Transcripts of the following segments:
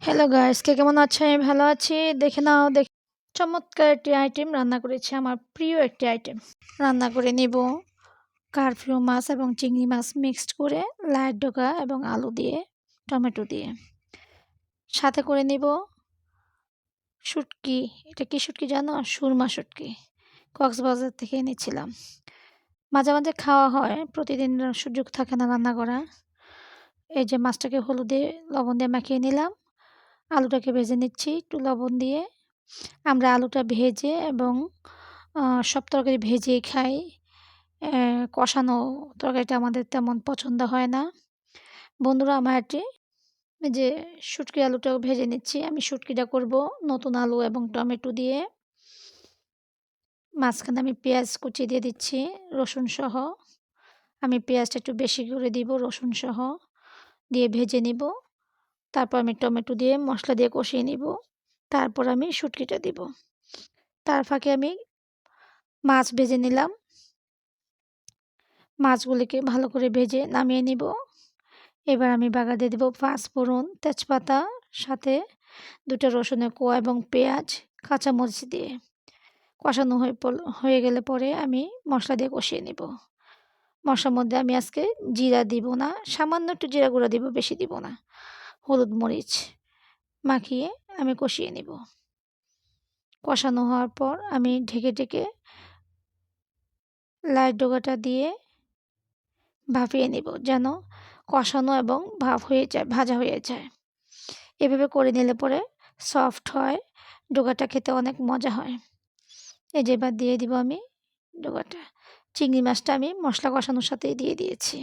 Hello guys, কে কেমন আছে? আমি ভালো আছি। দেখে নাও, চমৎকার একটি আইটেম রান্না করেছি, আমার প্রিয় একটি আইটেম। রান্না করে নিব কারফিউ মাছ এবং চিংড়ি মাছ মিক্সড করে, লাইট ডোকা এবং আলু দিয়ে, টমেটো দিয়ে। সাথে করে নিব শুটকি। এটা কি শুটকি জানো? সুরমা শুটকি। কক্সবাজার থেকে এনেছিলাম। মাঝে মাঝে খাওয়া হয়, প্রতিদিন সুযোগ থাকে না রান্না করা। এই যে মাছটাকে হলুদে লবণ দিয়ে মাখিয়ে নিলাম। আলুটাকে ভেজে নিচ্ছি একটু লবণ দিয়ে। আমরা আলুটা ভেজে এবং সব তরকারি ভেজেই খাই। কষানো তরকারিটা আমাদের তেমন পছন্দ হয় না। বন্ধুরা আমার এই যে শুটকি আলুটাও ভেজে নিচ্ছি। আমি শুটকিটা করব নতুন আলু এবং টমেটো দিয়ে। মাঝখানে আমি পেঁয়াজ কুচি দিয়ে দিচ্ছি, রসুন সহ। আমি পেঁয়াজটা একটু বেশি করে দিব, রসুন সহ দিয়ে ভেজে নিব। তারপর আমি টমেটো দিয়ে মশলা দিয়ে কষিয়ে নিব। তারপর আমি শুটকিটা দিব। তার ফাঁকে আমি মাছ ভেজে নিলাম। মাছগুলিকে ভালো করে ভেজে নামিয়ে নিব। এবার আমি বাগার দিয়ে দেবো পাঁচফোড়ন, তেজপাতা, সাথে ২টা রসুনের কোয়া এবং পেঁয়াজ, কাঁচামরিচ দিয়ে। কষানো হয়ে গেলে পরে আমি মশলা দিয়ে কষিয়ে নিব। মশলার মধ্যে আমি আজকে জিরা দিব না, সামান্য একটু জিরা গুঁড়া দিব, বেশি দিব না। হলুদ মরিচ মাখিয়ে আমি কষিয়ে নিব। কষানো হওয়ার পর আমি ঢেকে ঢেকে লাইট ডোগাটা দিয়ে ভাপিয়ে নিব, যেন কষানো এবং ভাপ হয়ে যায়, ভাজা হয়ে যায়। এভাবে করে নিলে পরে সফট হয়, ডোগাটা খেতে অনেক মজা হয়। এই যে এবার দিয়ে দিব আমি ডোগাটা। চিংড়ি মাছটা আমি মশলা কষানোর সাথেই দিয়ে দিয়েছি,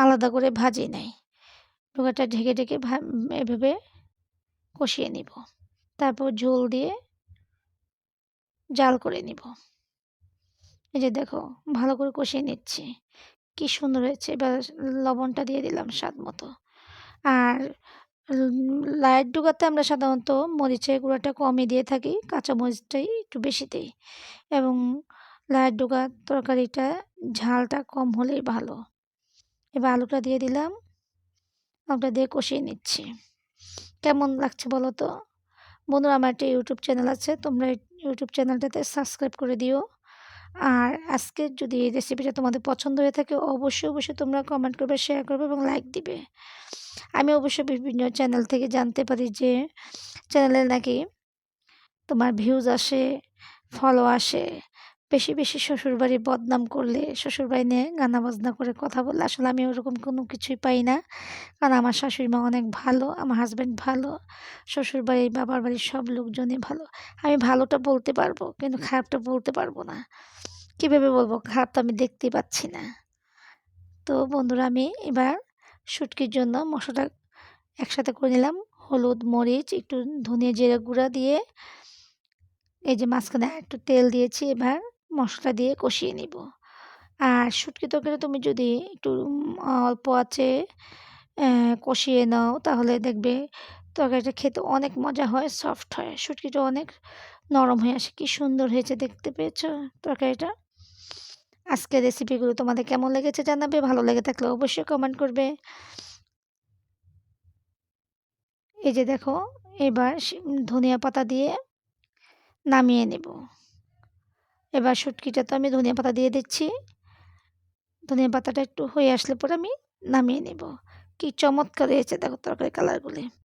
আলাদা করে ভাজি নাই। ডোগাটা ঢেকে ঢেকে এভাবে কষিয়ে নিব। তারপর ঝোল দিয়ে জাল করে নিব। এই যে দেখো, ভালো করে কষিয়ে নিচ্ছি, কি সুন্দর হয়েছে। এবার লবণটা দিয়ে দিলাম স্বাদ মতো। আর লাইট ডোগাতে আমরা সাধারণত মরিচের গুঁড়াটা কমই দিয়ে থাকি, কাঁচা মরিচটাই একটু বেশি দিই। এবং লাইট ডোগার তরকারিটা ঝালটা কম হলেই ভালো। এবার আলুটা দিয়ে দিলাম, আলুটা দিয়ে কষিয়ে নিচ্ছি। কেমন লাগছে বলো তো? বন্ধুরা, আমার একটা ইউটিউব চ্যানেল আছে, তোমরা ইউটিউব চ্যানেলটাতে সাবস্ক্রাইব করে দিও। আর আজকের যদি এই রেসিপিটা তোমাদের পছন্দ হয়ে থাকে, অবশ্যই অবশ্যই তোমরা কমেন্ট করবে, শেয়ার করবে এবং লাইক দিবে। আমি অবশ্য বিভিন্ন চ্যানেল থেকে জানতে পারি যে চ্যানেলে নাকি তোমার ভিউজ আসে, ফলো আসে। বেশি বেশি শ্বশুরবাড়ির বদনাম করলে, শ্বশুরবাড়ি নিয়ে গানা বাজনা করে কথা বললে, আসলে আমি ওরকম কোনো কিছুই পাই না। কারণ আমার শাশুড়ি মা অনেক ভালো, আমার হাজব্যান্ড ভালো, শ্বশুরবাড়ি বাবার বাড়ির সব লোকজনই ভালো। আমি ভালোটা বলতে পারবো, কিন্তু খারাপটা বলতে পারবো না। কীভাবে বলবো? খারাপ তো আমি দেখতেই পাচ্ছি না। তো বন্ধুরা, আমি এবার শুটকির জন্য মশলাটা একসাথে করে নিলাম। হলুদ, মরিচ, একটু ধনিয়া জিরা গুঁড়া দিয়ে, এই যে মাঝখানে একটু তেল দিয়েছি। এবার মশলা দিয়ে কষিয়ে নিব। আর শুটকি তরকারি তুমি যদি একটু অল্প আঁচে কষিয়ে নাও, তাহলে দেখবে তরকারিটা খেতে অনেক মজা হয়, সফট হয়, শুটকিটা অনেক নরম হয়ে আসে। কি সুন্দর হয়েছে, দেখতে পেয়েছো তরকারিটা? আজকের রেসিপিগুলো তোমাদের কেমন লেগেছে জানাবে। ভালো লেগে থাকলে অবশ্যই কমেন্ট করবে। এই যে দেখো, এবার ধনিয়া পাতা দিয়ে নামিয়ে নেব। এবার শুটকিটা তো আমি ধনিয়া পাতা দিয়ে দিচ্ছি। ধনিয়া পাতাটা একটু হয়ে আসলে পরে আমি নামিয়ে নেব। কি চমৎকার হয়েছে দেখো তরকারির কালারগুলি।